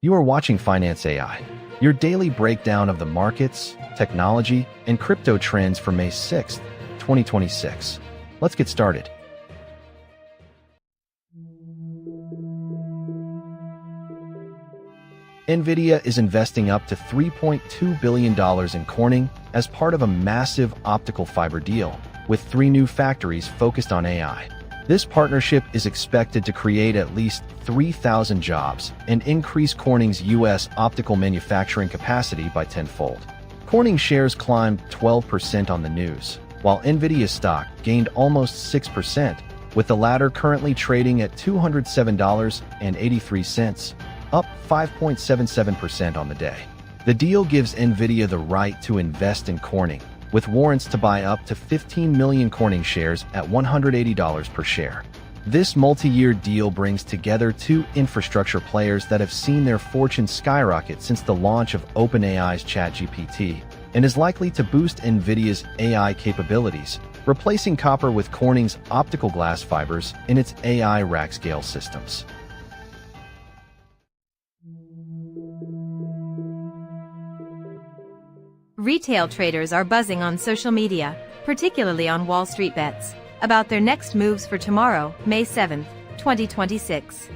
You are watching Finance AI, your daily breakdown of the markets, technology, and crypto trends for May 6th, 2026. Let's get started. Nvidia is investing up to $3.2 billion in Corning as part of a massive optical fiber deal, with 3 new factories focused on AI. This partnership is expected to create at least 3,000 jobs and increase Corning's U.S. optical manufacturing capacity by tenfold. Corning shares climbed 12% on the news, while Nvidia's stock gained almost 6%, with the latter currently trading at $207.83, up 5.77% on the day. The deal gives Nvidia the right to invest in Corning, with warrants to buy up to 15 million Corning shares at $180 per share. This multi-year deal brings together 2 infrastructure players that have seen their fortunes skyrocket since the launch of OpenAI's ChatGPT, and is likely to boost Nvidia's AI capabilities, replacing copper with Corning's optical glass fibers in its AI rack-scale systems. Retail traders are buzzing on social media, particularly on Wall Street bets, about their next moves for tomorrow, May 7, 2026.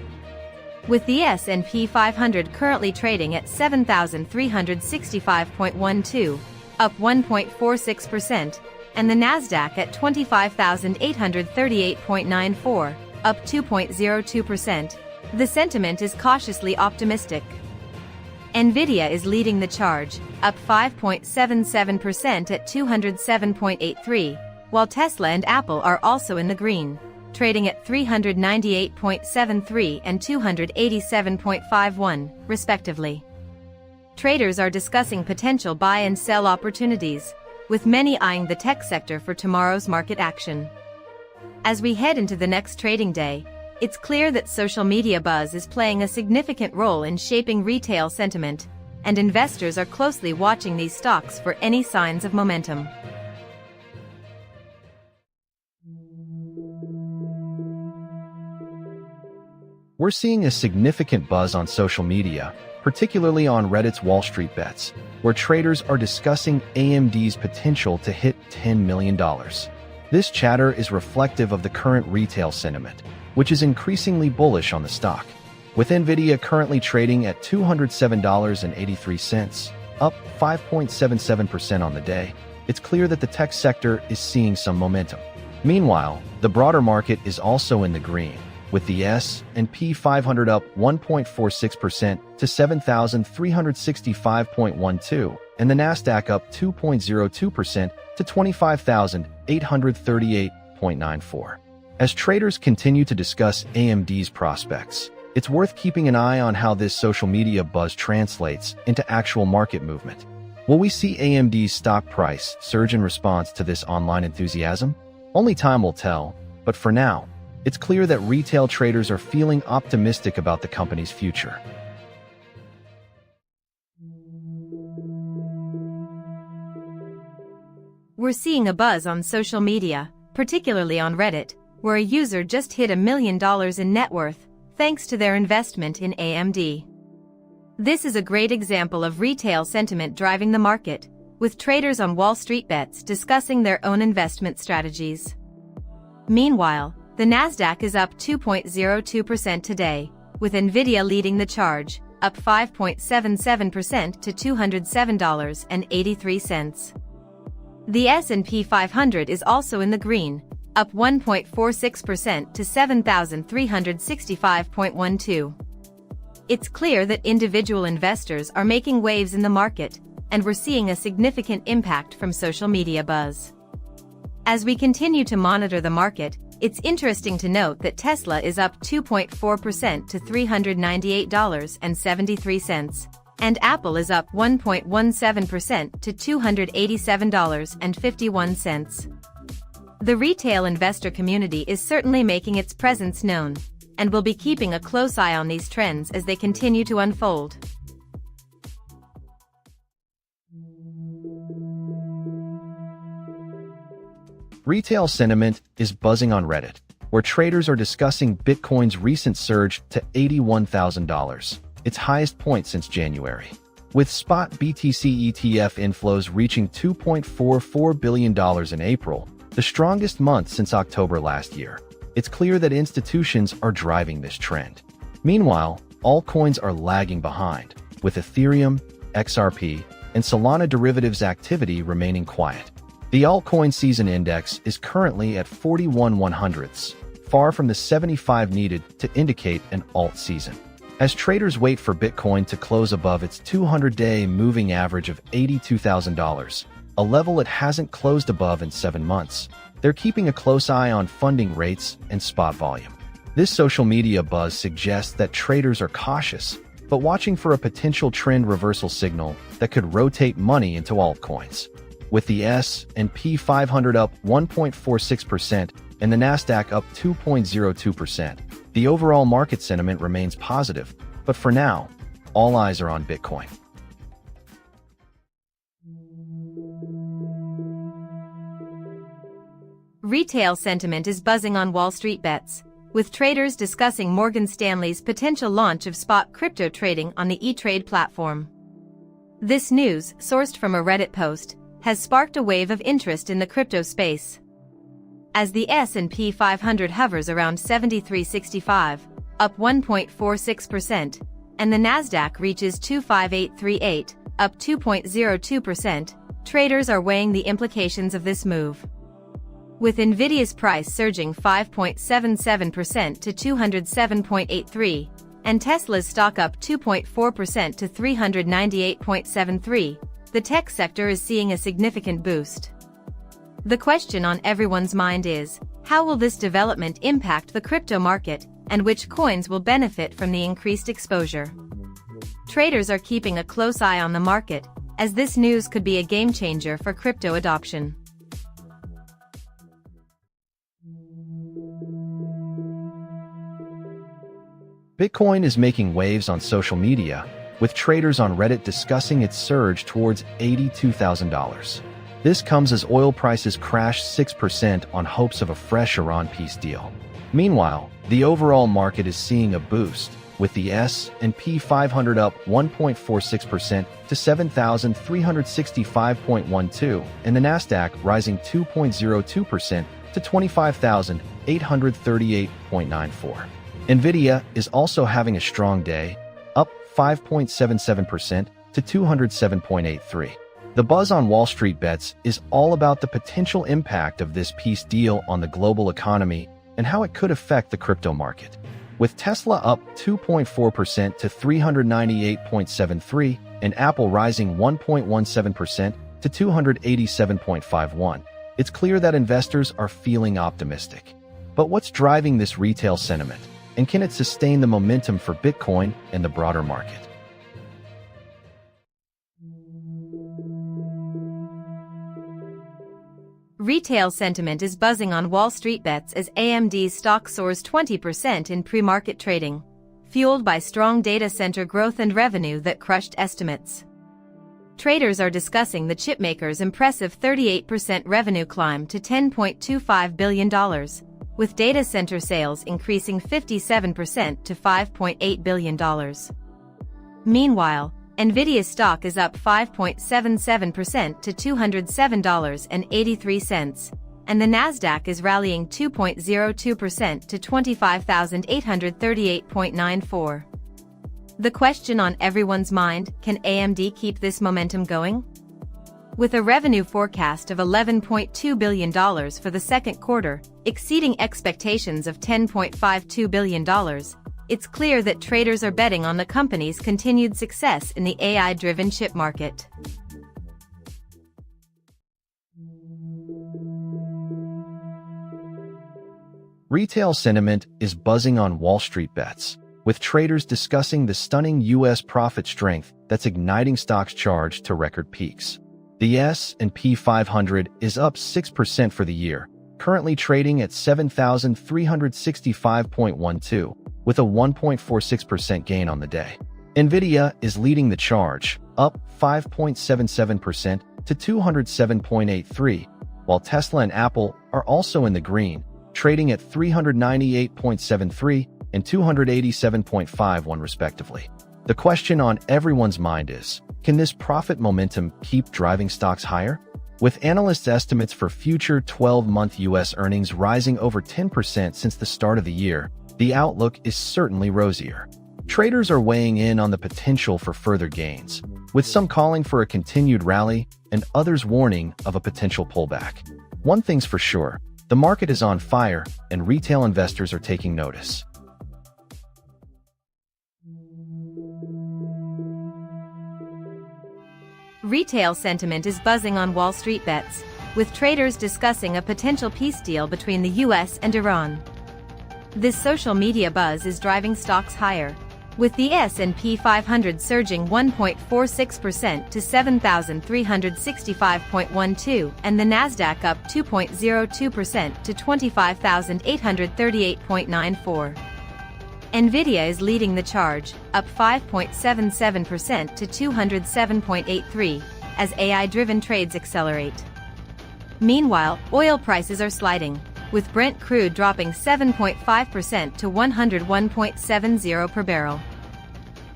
With the S&P 500 currently trading at 7,365.12, up 1.46%, and the Nasdaq at 25,838.94, up 2.02%, the sentiment is cautiously optimistic. Nvidia is leading the charge, up 5.77% at 207.83, while Tesla and Apple are also in the green, trading at 398.73 and 287.51, respectively. Traders are discussing potential buy and sell opportunities, with many eyeing the tech sector for tomorrow's market action. As we head into the next trading day, it's clear that social media buzz is playing a significant role in shaping retail sentiment, and investors are closely watching these stocks for any signs of momentum. We're seeing a significant buzz on social media, particularly on Reddit's Wall Street Bets, where traders are discussing AMD's potential to hit $10 million. This chatter is reflective of the current retail sentiment, which is increasingly bullish on the stock. With Nvidia currently trading at $207.83, up 5.77% on the day, it's clear that the tech sector is seeing some momentum. Meanwhile, the broader market is also in the green, with the S&P 500 up 1.46% to 7,365.12, and the Nasdaq up 2.02% to 25,838.94. As traders continue to discuss AMD's prospects, it's worth keeping an eye on how this social media buzz translates into actual market movement. Will we see AMD's stock price surge in response to this online enthusiasm? Only time will tell, but for now, it's clear that retail traders are feeling optimistic about the company's future. We're seeing a buzz on social media, particularly on Reddit, where a user just hit $1 million in net worth, thanks to their investment in AMD. This is a great example of retail sentiment driving the market, with traders on Wall Street Bets discussing their own investment strategies. Meanwhile, the Nasdaq is up 2.02% today, with Nvidia leading the charge, up 5.77% to $207.83. The S&P 500 is also in the green, up 1.46% to 7,365.12. It's clear that individual investors are making waves in the market, and we're seeing a significant impact from social media buzz. As we continue to monitor the market, it's interesting to note that Tesla is up 2.4% to $398.73, and Apple is up 1.17% to $287.51. The retail investor community is certainly making its presence known, and will be keeping a close eye on these trends as they continue to unfold. Retail sentiment is buzzing on Reddit, where traders are discussing Bitcoin's recent surge to $81,000. its highest point since January. With spot BTC ETF inflows reaching $2.44 billion in April, the strongest month since October last year, it's clear that institutions are driving this trend. Meanwhile, altcoins are lagging behind, with Ethereum, XRP, and Solana derivatives activity remaining quiet. The altcoin season index is currently at 41/100ths, far from the 75 needed to indicate an alt season. As traders wait for Bitcoin to close above its 200-day moving average of $82,000, a level it hasn't closed above in 7 months, they're keeping a close eye on funding rates and spot volume. This social media buzz suggests that traders are cautious, but watching for a potential trend reversal signal that could rotate money into altcoins. With the S&P 500 up 1.46% and the Nasdaq up 2.02%, the overall market sentiment remains positive, but for now, all eyes are on Bitcoin. Retail sentiment is buzzing on Wall Street bets, with traders discussing Morgan Stanley's potential launch of spot crypto trading on the E-Trade platform. This news, sourced from a Reddit post, has sparked a wave of interest in the crypto space. As the S&P 500 hovers around 7365, up 1.46%, and the Nasdaq reaches 25838, up 2.02%, traders are weighing the implications of this move. With Nvidia's price surging 5.77% to 207.83, and Tesla's stock up 2.4% to 398.73, the tech sector is seeing a significant boost. The question on everyone's mind is, how will this development impact the crypto market, and which coins will benefit from the increased exposure? Traders are keeping a close eye on the market, as this news could be a game-changer for crypto adoption. Bitcoin is making waves on social media, with traders on Reddit discussing its surge towards $82,000. This comes as oil prices crashed 6% on hopes of a fresh Iran peace deal. Meanwhile, the overall market is seeing a boost, with the S&P 500 up 1.46% to 7,365.12 and the Nasdaq rising 2.02% to 25,838.94. Nvidia is also having a strong day, up 5.77% to 207.83. The buzz on Wall Street bets is all about the potential impact of this peace deal on the global economy and how it could affect the crypto market. With Tesla up 2.4% to 398.73 and Apple rising 1.17% to 287.51, it's clear that investors are feeling optimistic. But what's driving this retail sentiment, and can it sustain the momentum for Bitcoin and the broader market? Retail sentiment is buzzing on Wall Street bets as AMD's stock soars 20% in pre-market trading, fueled by strong data center growth and revenue that crushed estimates. Traders are discussing the chipmaker's impressive 38% revenue climb to $10.25 billion, with data center sales increasing 57% to $5.8 billion. Meanwhile, Nvidia's stock is up 5.77% to $207.83, and the Nasdaq is rallying 2.02% to 25,838.94. The question on everyone's mind, can AMD keep this momentum going? With a revenue forecast of $11.2 billion for the second quarter, exceeding expectations of $10.52 billion, it's clear that traders are betting on the company's continued success in the AI-driven chip market. Retail sentiment is buzzing on Wall Street bets, with traders discussing the stunning U.S. profit strength that's igniting stocks charged to record peaks. The S&P 500 is up 6% for the year, currently trading at 7,365.12, with a 1.46% gain on the day. Nvidia is leading the charge, up 5.77% to 207.83, while Tesla and Apple are also in the green, trading at 398.73 and 287.51 respectively. The question on everyone's mind is, can this profit momentum keep driving stocks higher? With analysts' estimates for future 12-month U.S. earnings rising over 10% since the start of the year, the outlook is certainly rosier. Traders are weighing in on the potential for further gains, with some calling for a continued rally and others warning of a potential pullback. One thing's for sure, the market is on fire and retail investors are taking notice. Retail sentiment is buzzing on Wall Street bets, with traders discussing a potential peace deal between the US and Iran. This social media buzz is driving stocks higher, with the S&P 500 surging 1.46% to 7,365.12 and the Nasdaq up 2.02% to 25,838.94. Nvidia is leading the charge, up 5.77% to 207.83, as AI-driven trades accelerate. Meanwhile, oil prices are sliding, with Brent crude dropping 7.5% to $101.70 per barrel.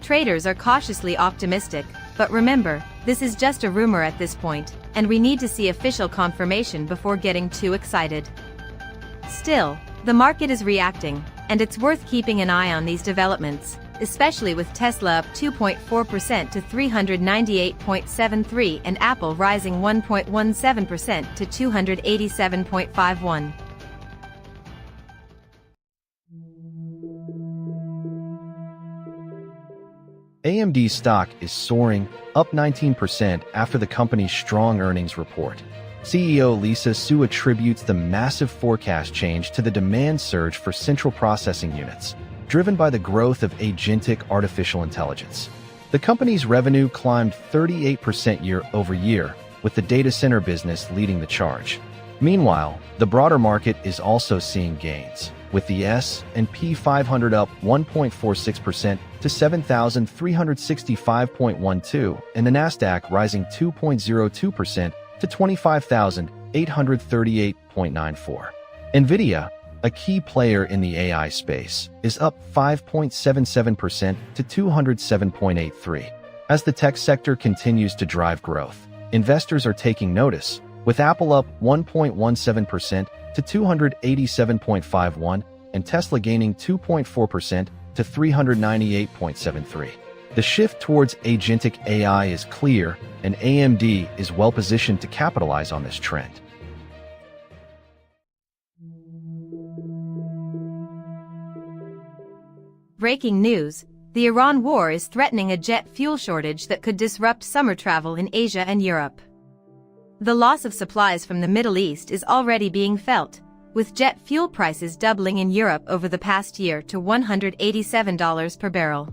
Traders are cautiously optimistic, but remember, this is just a rumor at this point, and we need to see official confirmation before getting too excited. Still, the market is reacting, and it's worth keeping an eye on these developments, especially with Tesla up 2.4% to 398.73 and Apple rising 1.17% to 287.51. AMD stock is soaring, up 19% after the company's strong earnings report. CEO Lisa Su attributes the massive forecast change to the demand surge for central processing units, driven by the growth of agentic artificial intelligence. The company's revenue climbed 38% year-over-year, with the data center business leading the charge. Meanwhile, the broader market is also seeing gains, with the S&P 500 up 1.46% to 7,365.12 and the Nasdaq rising 2.02% to 25,838.94. Nvidia, a key player in the AI space, is up 5.77% to 207.83. As the tech sector continues to drive growth, investors are taking notice, with Apple up 1.17% to 287.51 and Tesla gaining 2.4% to 398.73. The shift towards agentic AI is clear, and AMD is well-positioned to capitalize on this trend. Breaking news: the Iran war is threatening a jet fuel shortage that could disrupt summer travel in Asia and Europe. The loss of supplies from the Middle East is already being felt, with jet fuel prices doubling in Europe over the past year to $187 per barrel.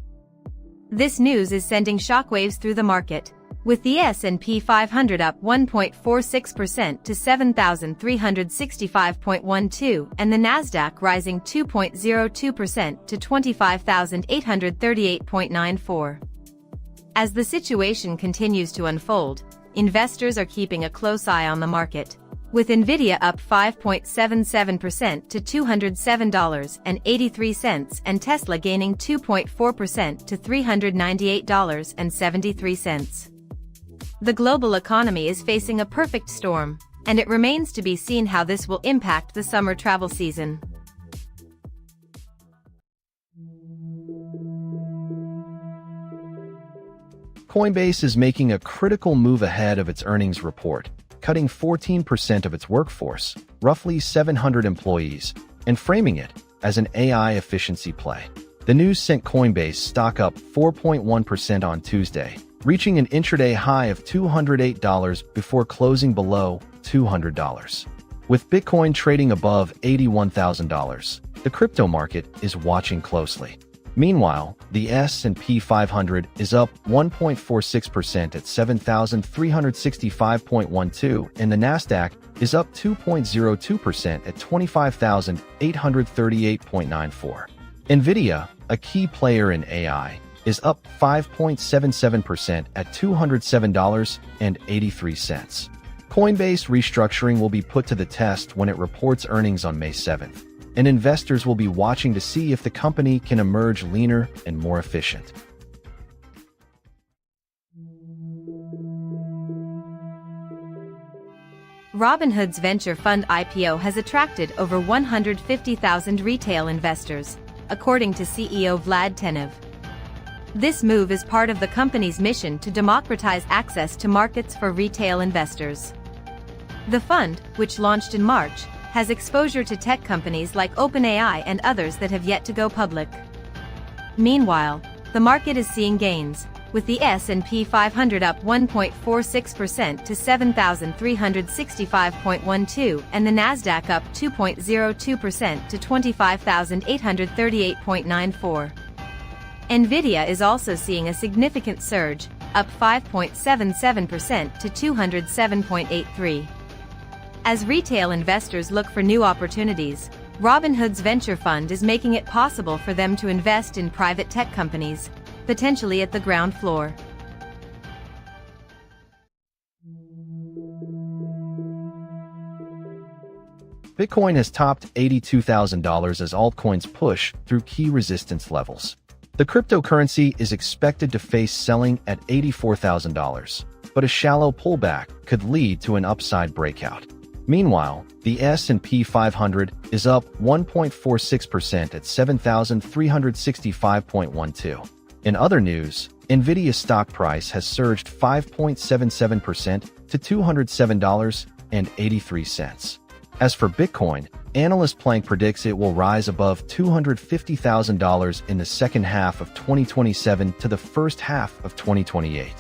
This news is sending shockwaves through the market, with the S&P 500 up 1.46% to 7,365.12 and the Nasdaq rising 2.02% to 25,838.94. As the situation continues to unfold, investors are keeping a close eye on the market, with Nvidia up 5.77% to $207.83 and Tesla gaining 2.4% to $398.73. The global economy is facing a perfect storm, and it remains to be seen how this will impact the summer travel season. Coinbase is making a critical move ahead of its earnings report, cutting 14% of its workforce, roughly 700 employees, and framing it as an AI efficiency play. The news sent Coinbase stock up 4.1% on Tuesday, reaching an intraday high of $208 before closing below $200. With Bitcoin trading above $81,000, the crypto market is watching closely. Meanwhile, the S&P 500 is up 1.46% at 7,365.12 and the Nasdaq is up 2.02% at 25,838.94. Nvidia, a key player in AI, is up 5.77% at $207.83. Coinbase restructuring will be put to the test when it reports earnings on May 7th, and investors will be watching to see if the company can emerge leaner and more efficient. Robinhood's venture fund IPO has attracted over 150,000 retail investors, according to CEO Vlad Tenev. This move is part of the company's mission to democratize access to markets for retail investors. The fund, which launched in March, has exposure to tech companies like OpenAI and others that have yet to go public. Meanwhile, the market is seeing gains, with the S&P 500 up 1.46% to 7,365.12 and the Nasdaq up 2.02% to 25,838.94. Nvidia is also seeing a significant surge, up 5.77% to 207.83. As retail investors look for new opportunities, Robinhood's venture fund is making it possible for them to invest in private tech companies, potentially at the ground floor. Bitcoin has topped $82,000 as altcoins push through key resistance levels. The cryptocurrency is expected to face selling at $84,000, but a shallow pullback could lead to an upside breakout. Meanwhile, the S&P 500 is up 1.46% at 7,365.12. In other news, Nvidia's stock price has surged 5.77% to $207.83. As for Bitcoin, analyst Plank predicts it will rise above $250,000 in the second half of 2027 to the first half of 2028.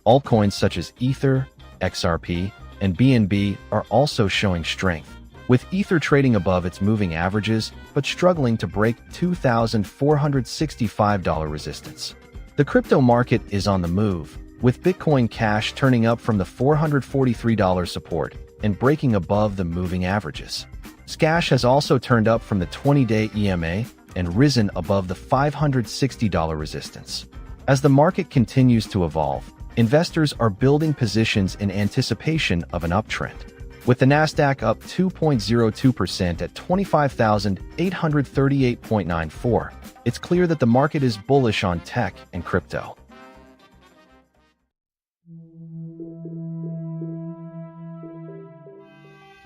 Altcoins such as Ether, XRP, and BNB are also showing strength, with Ether trading above its moving averages but struggling to break $2,465 resistance. The crypto market is on the move, with Bitcoin Cash turning up from the $443 support and breaking above the moving averages. Scash has also turned up from the 20-day EMA and risen above the $560 resistance. As the market continues to evolve, investors are building positions in anticipation of an uptrend. With the Nasdaq up 2.02% at 25,838.94, it's clear that the market is bullish on tech and crypto.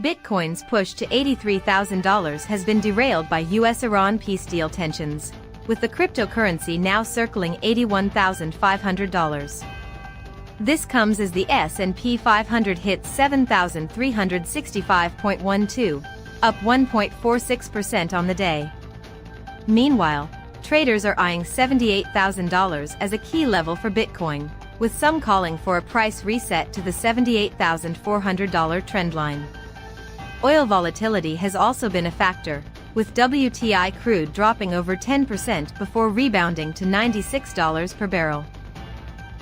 Bitcoin's push to $83,000 has been derailed by US-Iran peace deal tensions, with the cryptocurrency now circling $81,500. This comes as the S&P 500 hits 7,365.12, up 1.46% on the day. Meanwhile, traders are eyeing $78,000 as a key level for Bitcoin, with some calling for a price reset to the $78,400 trendline. Oil volatility has also been a factor, with WTI crude dropping over 10% before rebounding to $96 per barrel.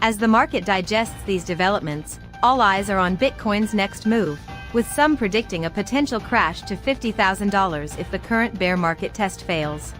As the market digests these developments, all eyes are on Bitcoin's next move, with some predicting a potential crash to $50,000 if the current bear market test fails.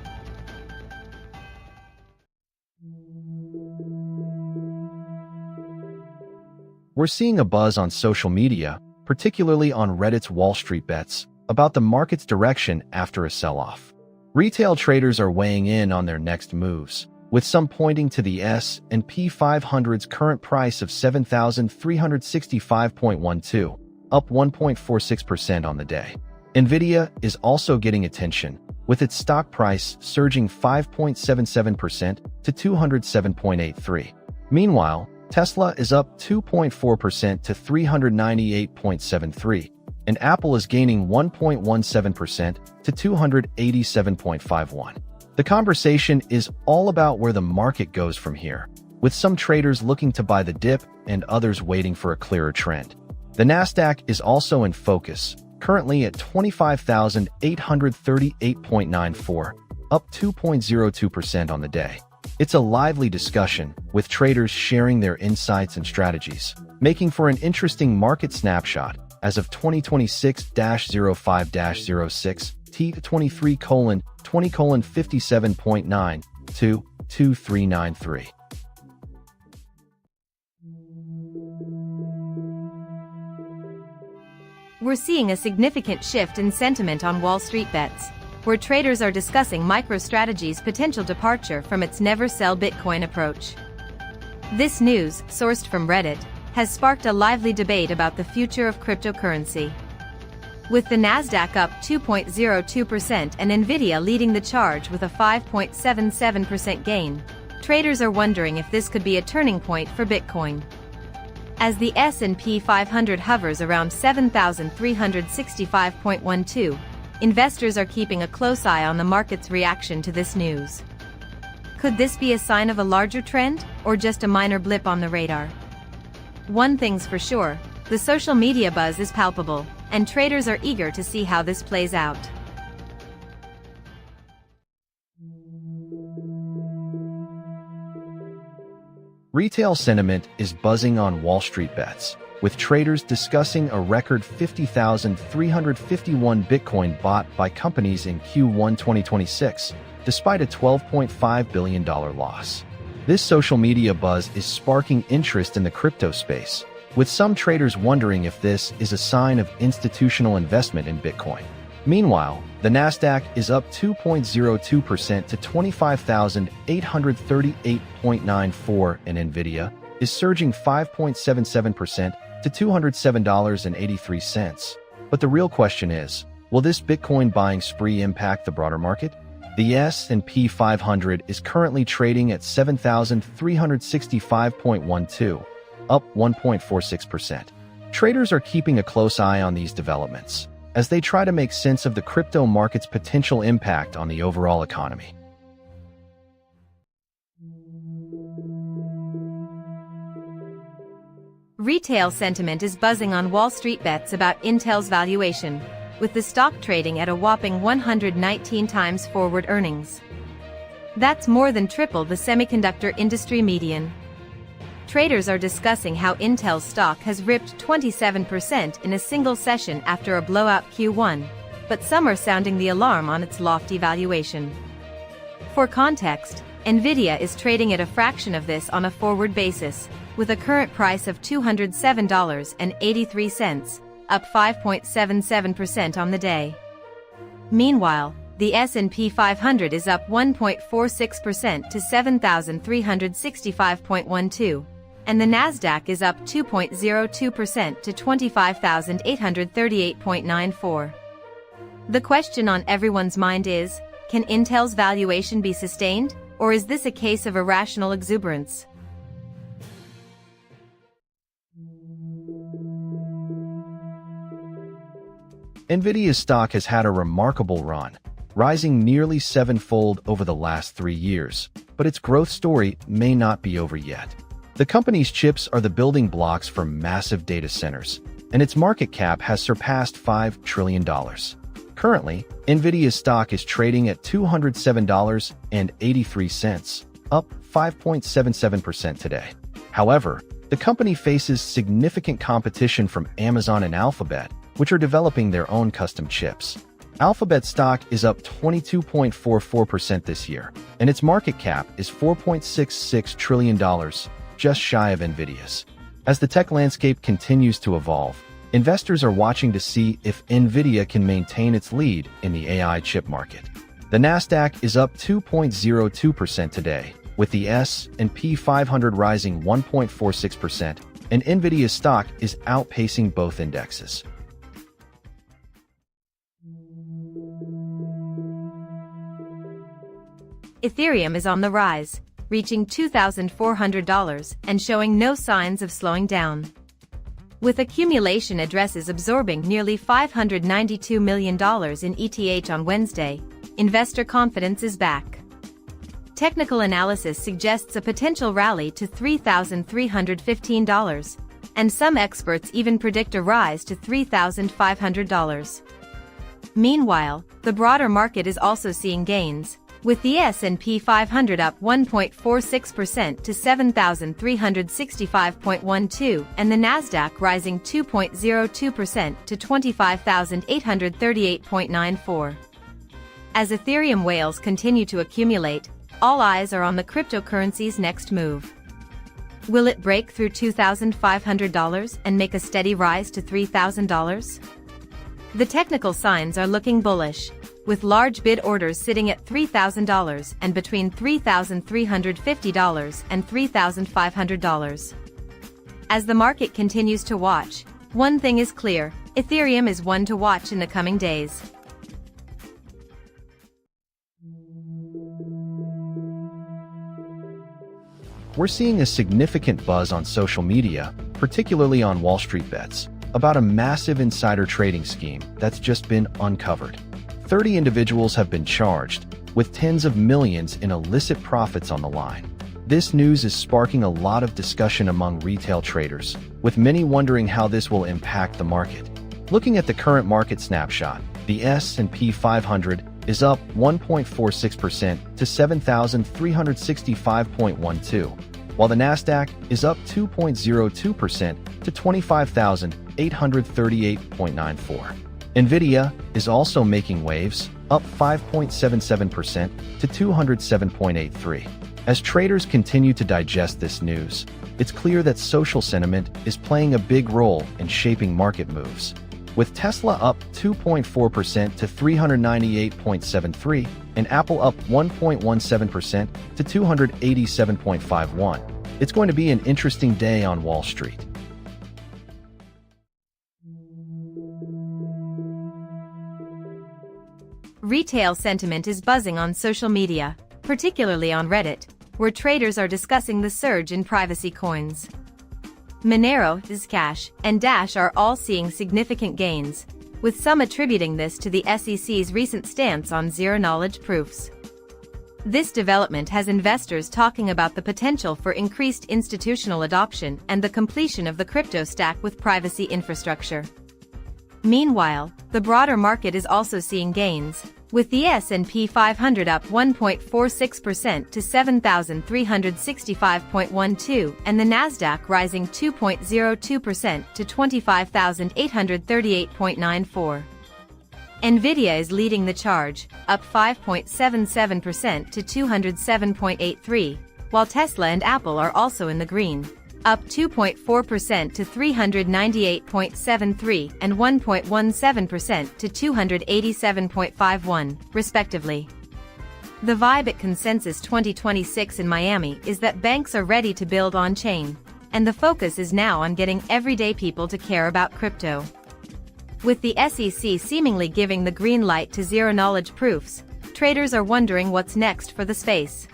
We're seeing a buzz on social media, particularly on Reddit's Wall Street Bets, about the market's direction after a sell-off. Retail traders are weighing in on their next moves, with some pointing to the S&P 500's current price of 7,365.12, up 1.46% on the day. Nvidia is also getting attention, with its stock price surging 5.77% to 207.83. Meanwhile, Tesla is up 2.4% to 398.73, and Apple is gaining 1.17% to 287.51. The conversation is all about where the market goes from here, with some traders looking to buy the dip and others waiting for a clearer trend. The Nasdaq is also in focus, currently at 25,838.94, up 2.02% on the day. It's a lively discussion, with traders sharing their insights and strategies, making for an interesting market snapshot as of 2026-05-06 T23:20:57.9 to 2393. We're seeing a significant shift in sentiment on Wall Street Bets, where traders are discussing MicroStrategy's potential departure from its never-sell Bitcoin approach. This news, sourced from Reddit, has sparked a lively debate about the future of cryptocurrency. with the Nasdaq up 2.02% and Nvidia leading the charge with a 5.77% gain. Traders are wondering if this could be a turning point for Bitcoin. As the S&P 500 hovers around 7,365.12, investors are keeping a close eye on the market's reaction to this news. Could this be a sign of a larger trend, or just a minor blip on the radar? One thing's for sure, the social media buzz is palpable, and traders are eager to see how this plays out. Retail sentiment is buzzing on Wall Street bets, with traders discussing a record 50,351 Bitcoin bought by companies in Q1 2026, despite a $12.5 billion loss. This social media buzz is sparking interest in the crypto space, with some traders wondering if this is a sign of institutional investment in Bitcoin. Meanwhile, the Nasdaq is up 2.02% to 25,838.94, and Nvidia is surging 5.77% to $207.83. But the real question is, will this Bitcoin buying spree impact the broader market? The S&P 500 is currently trading at 7,365.12, up 1.46%. Traders are keeping a close eye on these developments as they try to make sense of the crypto market's potential impact on the overall economy. Retail sentiment is buzzing on Wall Street bets about Intel's valuation, with the stock trading at a whopping 119 times forward earnings. That's more than triple the semiconductor industry median. Traders are discussing how Intel's stock has ripped 27% in a single session after a blowout Q1, but some are sounding the alarm on its lofty valuation. For context, Nvidia is trading at a fraction of this on a forward basis, with a current price of $207.83, up 5.77% on the day. Meanwhile, the S&P 500 is up 1.46% to 7,365.12, and the Nasdaq is up 2.02% to 25,838.94. The question on everyone's mind is, can Intel's valuation be sustained, or is this a case of irrational exuberance? Nvidia's stock has had a remarkable run, rising nearly sevenfold over the last 3 years, but its growth story may not be over yet. The company's chips are the building blocks for massive data centers, and its market cap has surpassed $5 trillion. Currently, Nvidia's stock is trading at $207.83, up 5.77% today. However, the company faces significant competition from Amazon and Alphabet, which are developing their own custom chips. Alphabet stock is up 22.44% this year, and its market cap is $4.66 trillion, just shy of Nvidia's. As the tech landscape continues to evolve, investors are watching to see if Nvidia can maintain its lead in the AI chip market. The Nasdaq is up 2.02% today, with the S&P 500 rising 1.46%, and Nvidia's stock is outpacing both indexes. Ethereum is on the rise, reaching $2,400 and showing no signs of slowing down. With accumulation addresses absorbing nearly $592 million in ETH on Wednesday, investor confidence is back. Technical analysis suggests a potential rally to $3,315, and some experts even predict a rise to $3,500. Meanwhile, the broader market is also seeing gains, with the S&P 500 up 1.46% to 7,365.12 and the Nasdaq rising 2.02% to 25,838.94. As Ethereum whales continue to accumulate, all eyes are on the cryptocurrency's next move. Will it break through $2,500 and make a steady rise to $3,000? The technical signs are looking bullish, with large bid orders sitting at $3,000 and between $3,350 and $3,500. As the market continues to watch, one thing is clear: Ethereum is one to watch in the coming days. We're seeing a significant buzz on social media, particularly on Wall Street bets, about a massive insider trading scheme that's just been uncovered. 30 individuals have been charged, with tens of millions in illicit profits on the line. This news is sparking a lot of discussion among retail traders, with many wondering how this will impact the market. Looking at the current market snapshot, the S&P 500 is up 1.46% to 7,365.12, while the Nasdaq is up 2.02% to 25,838.94. Nvidia is also making waves, up 5.77% to 207.83. As traders continue to digest this news, it's clear that social sentiment is playing a big role in shaping market moves. With Tesla up 2.4% to 398.73 and Apple up 1.17% to 287.51, it's going to be an interesting day on Wall Street. Retail sentiment is buzzing on social media, particularly on Reddit, where traders are discussing the surge in privacy coins. Monero, Zcash, and Dash are all seeing significant gains, with some attributing this to the SEC's recent stance on zero-knowledge proofs. This development has investors talking about the potential for increased institutional adoption and the completion of the crypto stack with privacy infrastructure. Meanwhile, the broader market is also seeing gains, with the S&P 500 up 1.46% to 7,365.12 and the Nasdaq rising 2.02% to 25,838.94. Nvidia is leading the charge, up 5.77% to 207.83, while Tesla and Apple are also in the green, up 2.4% to 398.73 and 1.17% to 287.51, respectively. The vibe at Consensus 2026 in Miami is that banks are ready to build on-chain, and the focus is now on getting everyday people to care about crypto. With the SEC seemingly giving the green light to zero-knowledge proofs, traders are wondering what's next for the space.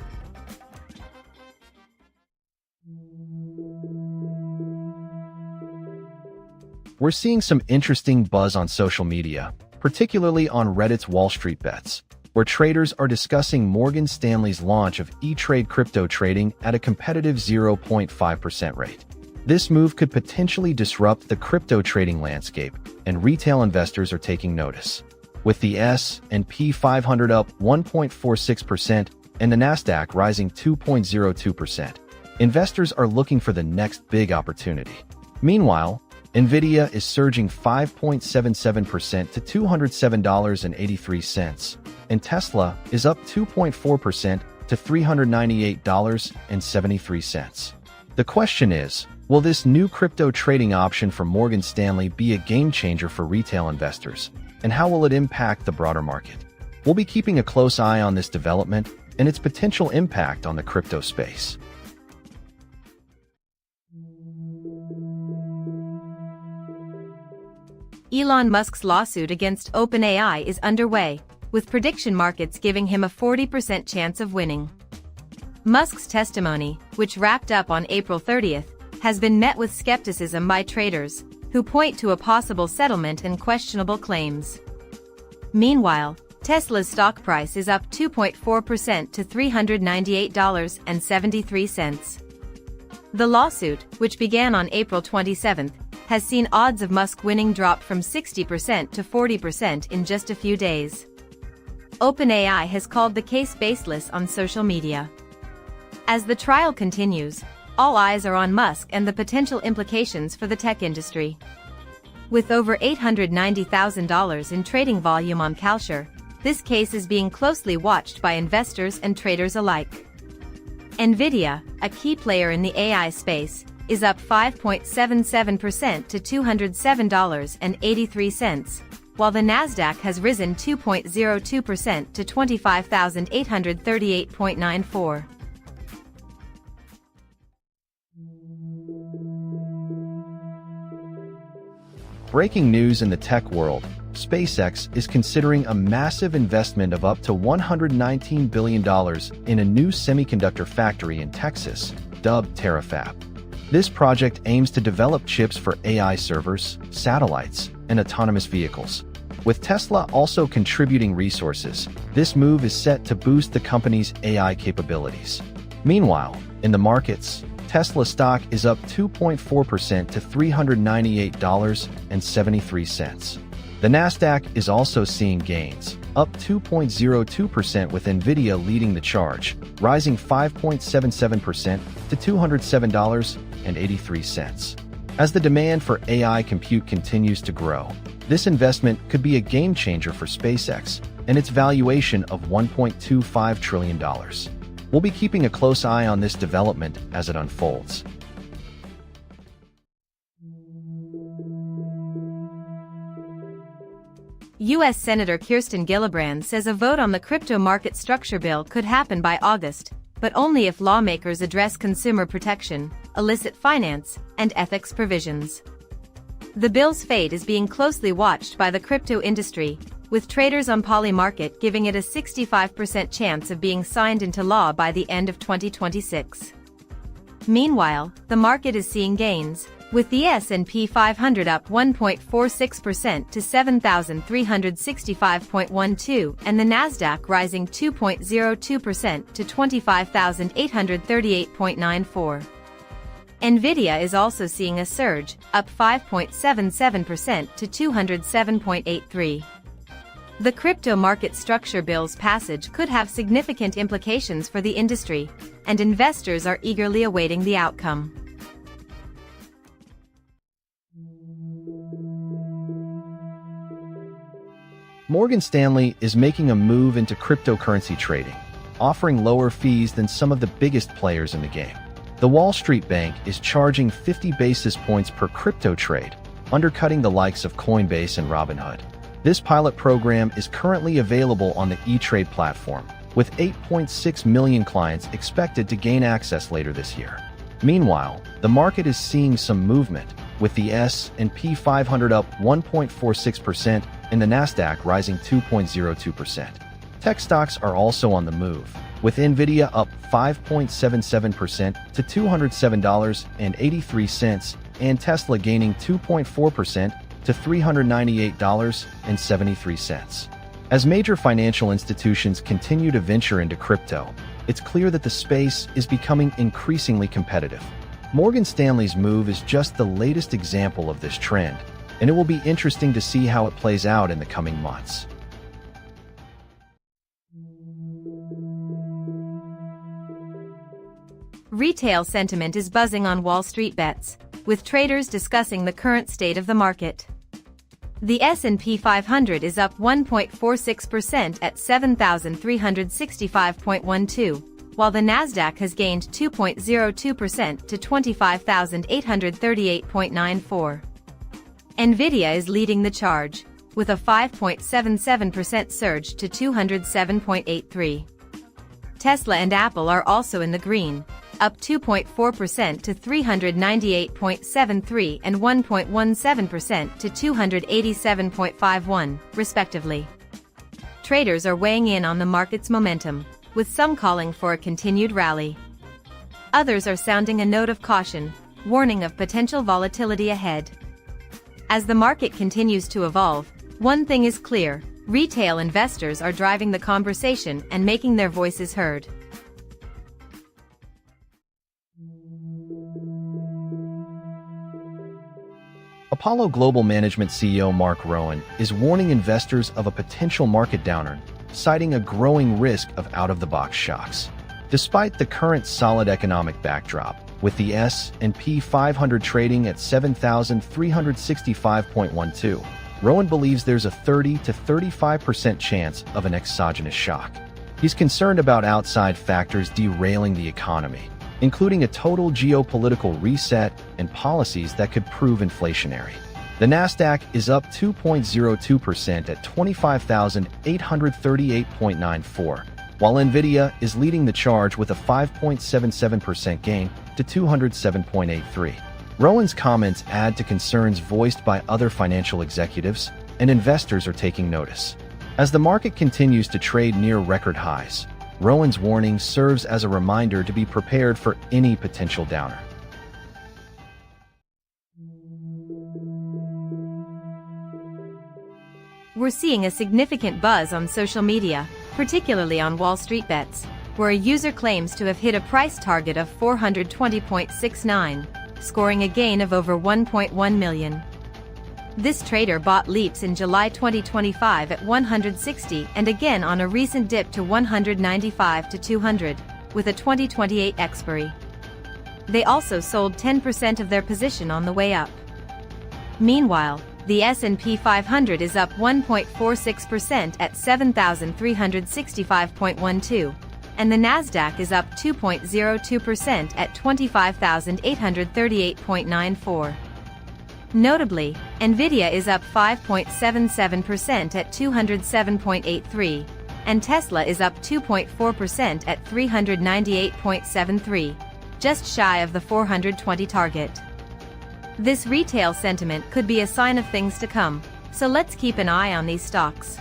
We're seeing some interesting buzz on social media, particularly on Reddit's Wall Street Bets, where traders are discussing Morgan Stanley's launch of E-Trade crypto trading at a competitive 0.5% rate. This move could potentially disrupt the crypto trading landscape, and retail investors are taking notice. With the S&P 500 up 1.46% and the Nasdaq rising 2.02%, investors are looking for the next big opportunity. Meanwhile, Nvidia is surging 5.77% to $207.83, and Tesla is up 2.4% to $398.73. The question is, will this new crypto trading option from Morgan Stanley be a game changer for retail investors, and how will it impact the broader market? We'll be keeping a close eye on this development and its potential impact on the crypto space. Elon Musk's lawsuit against OpenAI is underway, with prediction markets giving him a 40% chance of winning. Musk's testimony, which wrapped up on April 30th, has been met with skepticism by traders, who point to a possible settlement and questionable claims. Meanwhile, Tesla's stock price is up 2.4% to $398.73. The lawsuit, which began on April 27th, has seen odds of Musk winning drop from 60% to 40% in just a few days. OpenAI has called the case baseless on social media. As the trial continues, all eyes are on Musk and the potential implications for the tech industry. With over $890,000 in trading volume on Kalshare, this case is being closely watched by investors and traders alike. Nvidia, a key player in the AI space, is up 5.77% to $207.83, while the Nasdaq has risen 2.02% to 25,838.94. Breaking news in the tech world, SpaceX is considering a massive investment of up to $119 billion in a new semiconductor factory in Texas, dubbed Terafab. This project aims to develop chips for AI servers, satellites, and autonomous vehicles. With Tesla also contributing resources, this move is set to boost the company's AI capabilities. Meanwhile, in the markets, Tesla stock is up 2.4% to $398.73. The Nasdaq is also seeing gains, up 2.02% with Nvidia leading the charge, rising 5.77% to $207.83. As the demand for AI compute continues to grow, this investment could be a game changer for SpaceX and its valuation of $1.25 trillion. We'll be keeping a close eye on this development as it unfolds. U.S. Senator Kirsten Gillibrand says a vote on the crypto market structure bill could happen by August, but only if lawmakers address consumer protection, illicit finance, and ethics provisions. The bill's fate is being closely watched by the crypto industry, with traders on Polymarket giving it a 65% chance of being signed into law by the end of 2026. Meanwhile, the market is seeing gains, with the S&P 500 up 1.46% to 7,365.12 and the Nasdaq rising 2.02% to 25,838.94. Nvidia is also seeing a surge, up 5.77% to 207.83. The crypto market structure bill's passage could have significant implications for the industry, and investors are eagerly awaiting the outcome. Morgan Stanley is making a move into cryptocurrency trading, offering lower fees than some of the biggest players in the game. The Wall Street Bank is charging 50 basis points per crypto trade, undercutting the likes of Coinbase and Robinhood. This pilot program is currently available on the E-Trade platform, with 8.6 million clients expected to gain access later this year. Meanwhile, the market is seeing some movement, with the S&P 500 up 1.46% and the Nasdaq rising 2.02%. Tech stocks are also on the move, with Nvidia up 5.77% to $207.83 and Tesla gaining 2.4% to $398.73. As major financial institutions continue to venture into crypto, it's clear that the space is becoming increasingly competitive. Morgan Stanley's move is just the latest example of this trend, and it will be interesting to see how it plays out in the coming months. Retail sentiment is buzzing on Wall Street bets, with traders discussing the current state of the market. The S&P 500 is up 1.46% at 7,365.12, while the Nasdaq has gained 2.02% to 25,838.94. Nvidia is leading the charge, with a 5.77% surge to 207.83. Tesla and Apple are also in the green, up 2.4% to 398.73 and 1.17% to 287.51, respectively. Traders are weighing in on the market's momentum, with some calling for a continued rally. Others are sounding a note of caution, warning of potential volatility ahead. As the market continues to evolve, one thing is clear: retail investors are driving the conversation and making their voices heard. Apollo Global Management CEO Mark Rowan is warning investors of a potential market downturn, citing a growing risk of out-of-the-box shocks. Despite the current solid economic backdrop, with the S&P 500 trading at 7,365.12, Rowan believes there's a 30 to 35% chance of an exogenous shock. He's concerned about outside factors derailing the economy, including a total geopolitical reset and policies that could prove inflationary. The Nasdaq is up 2.02% at 25,838.94, while Nvidia is leading the charge with a 5.77% gain to 207.83. Rowan's comments add to concerns voiced by other financial executives, and investors are taking notice. As the market continues to trade near record highs, Rowan's warning serves as a reminder to be prepared for any potential downer. We're seeing a significant buzz on social media, particularly on Wall Street Bets, where a user claims to have hit a price target of 420.69, scoring a gain of over 1.1 million. This trader bought leaps in July 2025 at 160 and again on a recent dip to 195 to 200, with a 2028 expiry. They also sold 10% of their position on the way up. Meanwhile, the S&P 500 is up 1.46% at 7,365.12, and the Nasdaq is up 2.02% at 25,838.94. Notably, Nvidia is up 5.77% at 207.83, and Tesla is up 2.4% at 398.73, just shy of the 420 target. This retail sentiment could be a sign of things to come, so let's keep an eye on these stocks.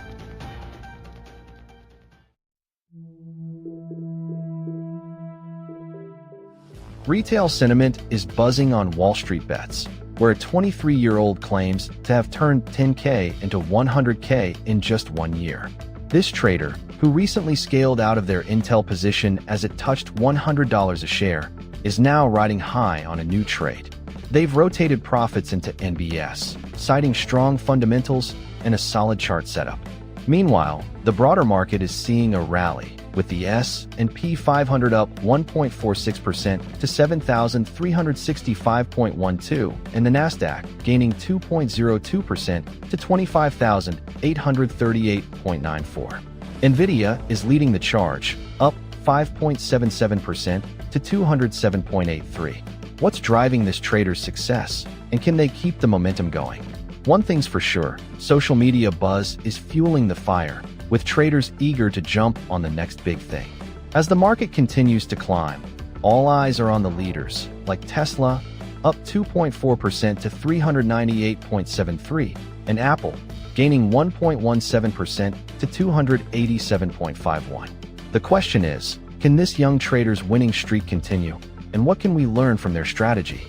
Retail sentiment is buzzing on Wall Street Bets, where a 23-year-old claims to have turned 10K into 100K in just 1 year. This trader, who recently scaled out of their Intel position as it touched $100 a share, is now riding high on a new trade. They've rotated profits into NBS, citing strong fundamentals and a solid chart setup. Meanwhile, the broader market is seeing a rally, with the S&P 500 up 1.46% to 7,365.12 and the Nasdaq gaining 2.02% to 25,838.94. Nvidia is leading the charge, up 5.77% to 207.83. What's driving this trader's success, and can they keep the momentum going? One thing's for sure, social media buzz is fueling the fire, with traders eager to jump on the next big thing. As the market continues to climb, all eyes are on the leaders, like Tesla, up 2.4% to 398.73, and Apple, gaining 1.17% to 287.51. The question is, can this young trader's winning streak continue, and what can we learn from their strategy?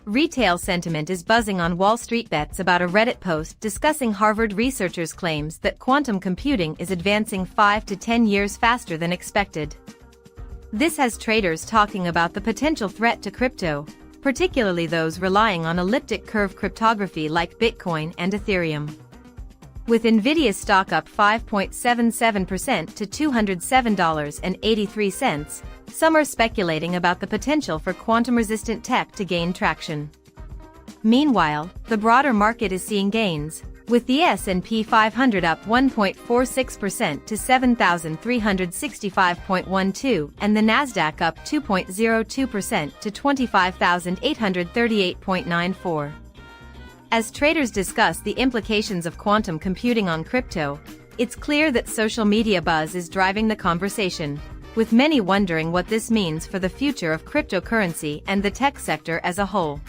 Retail sentiment is buzzing on Wall Street Bets about a Reddit post discussing Harvard researchers' claims that quantum computing is advancing 5 to 10 years faster than expected. This has traders talking about the potential threat to crypto, particularly those relying on elliptic curve cryptography like Bitcoin and Ethereum. With Nvidia's stock up 5.77% to $207.83, some are speculating about the potential for quantum-resistant tech to gain traction. Meanwhile, the broader market is seeing gains, with the S&P 500 up 1.46% to 7,365.12 and the Nasdaq up 2.02% to 25,838.94. As traders discuss the implications of quantum computing on crypto, it's clear that social media buzz is driving the conversation, with many wondering what this means for the future of cryptocurrency and the tech sector as a whole.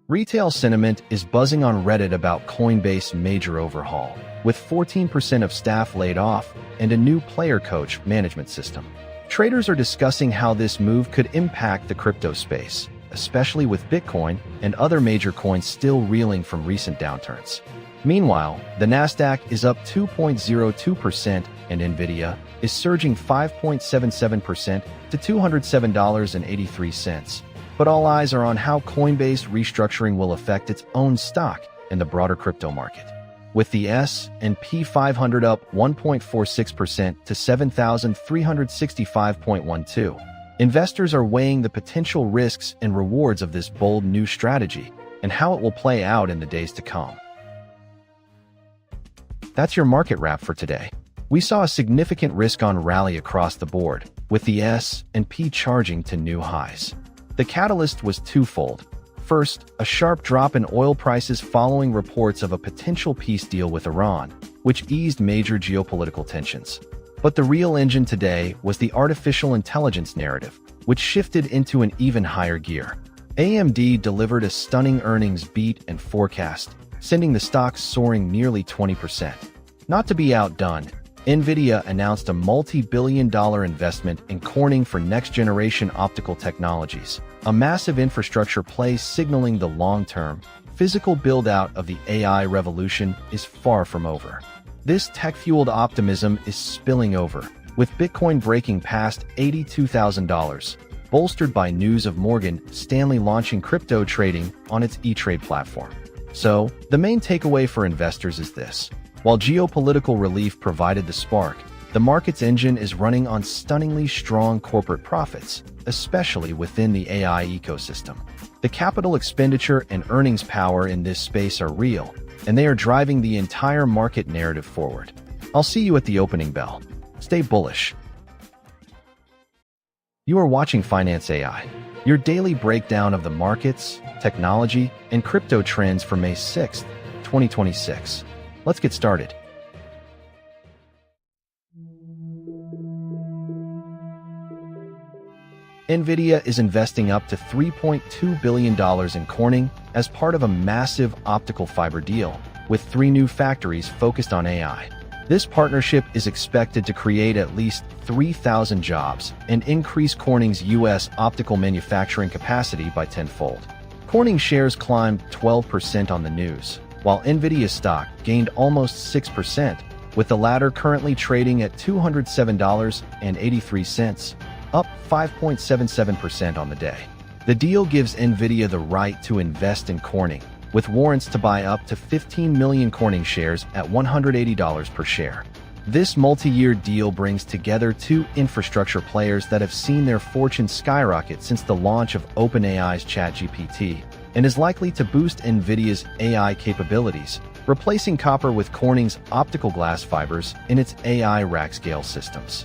Retail sentiment is buzzing on Reddit about Coinbase's major overhaul, with 14% of staff laid off and a new player coach management system. Traders are discussing how this move could impact the crypto space, especially with Bitcoin and other major coins still reeling from recent downturns. Meanwhile, the Nasdaq is up 2.02% and Nvidia is surging 5.77% to $207.83. But all eyes are on how Coinbase restructuring will affect its own stock and the broader crypto market. With the S&P 500 up 1.46% to 7,365.12, investors are weighing the potential risks and rewards of this bold new strategy and how it will play out in the days to come. That's your market wrap for today. We saw a significant risk-on rally across the board, with the S&P charging to new highs. The catalyst was twofold. First, a sharp drop in oil prices following reports of a potential peace deal with Iran, which eased major geopolitical tensions. But the real engine today was the artificial intelligence narrative, which shifted into an even higher gear. AMD delivered a stunning earnings beat and forecast, sending the stock soaring nearly 20%. Not to be outdone, Nvidia announced a multi-billion-dollar investment in Corning for next-generation optical technologies, a massive infrastructure play signaling the long-term, physical build-out of the AI revolution is far from over. This tech-fueled optimism is spilling over, with Bitcoin breaking past $82,000, bolstered by news of Morgan Stanley launching crypto trading on its E-Trade platform. So, the main takeaway for investors is this. While geopolitical relief provided the spark, the market's engine is running on stunningly strong corporate profits, especially within the AI ecosystem. The capital expenditure and earnings power in this space are real, and they are driving the entire market narrative forward. I'll see you at the opening bell. Stay bullish. You are watching Finance AI, your daily breakdown of the markets, technology, and crypto trends for May 6, 2026. Let's get started. Nvidia is investing up to $3.2 billion in Corning as part of a massive optical fiber deal, with 3 new factories focused on AI. This partnership is expected to create at least 3,000 jobs and increase Corning's U.S. optical manufacturing capacity by tenfold. Corning shares climbed 12% on the news, while Nvidia's stock gained almost 6%, with the latter currently trading at $207.83, up 5.77% on the day. The deal gives Nvidia the right to invest in Corning, with warrants to buy up to 15 million Corning shares at $180 per share. This multi-year deal brings together 2 infrastructure players that have seen their fortunes skyrocket since the launch of OpenAI's ChatGPT, and is likely to boost Nvidia's AI capabilities, replacing copper with Corning's optical glass fibers in its AI rack-scale systems.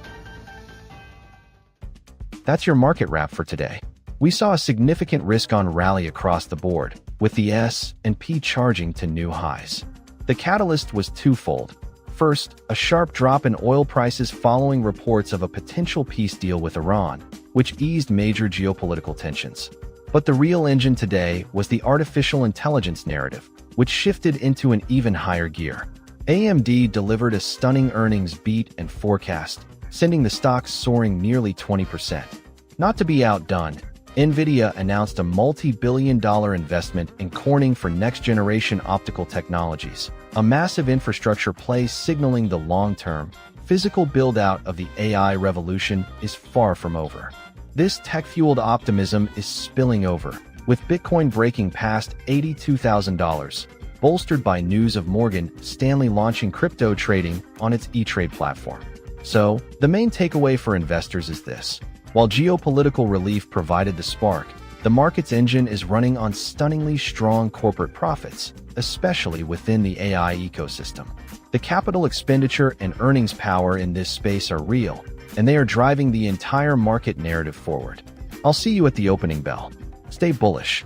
That's your market wrap for today. We saw a significant risk-on rally across the board, with the S&P charging to new highs. The catalyst was twofold. First, a sharp drop in oil prices following reports of a potential peace deal with Iran, which eased major geopolitical tensions. But the real engine today was the artificial intelligence narrative, which shifted into an even higher gear. AMD delivered a stunning earnings beat and forecast, sending the stock soaring nearly 20%. Not to be outdone, Nvidia announced a multi-billion-dollar investment in Corning for next-generation optical technologies, a massive infrastructure play signaling the long-term, physical build-out of the AI revolution is far from over. This tech-fueled optimism is spilling over, with Bitcoin breaking past $82,000, bolstered by news of Morgan Stanley launching crypto trading on its E-Trade platform. So, the main takeaway for investors is this. While geopolitical relief provided the spark, the market's engine is running on stunningly strong corporate profits, especially within the AI ecosystem. The capital expenditure and earnings power in this space are real, and they are driving the entire market narrative forward. I'll see you at the opening bell. Stay bullish.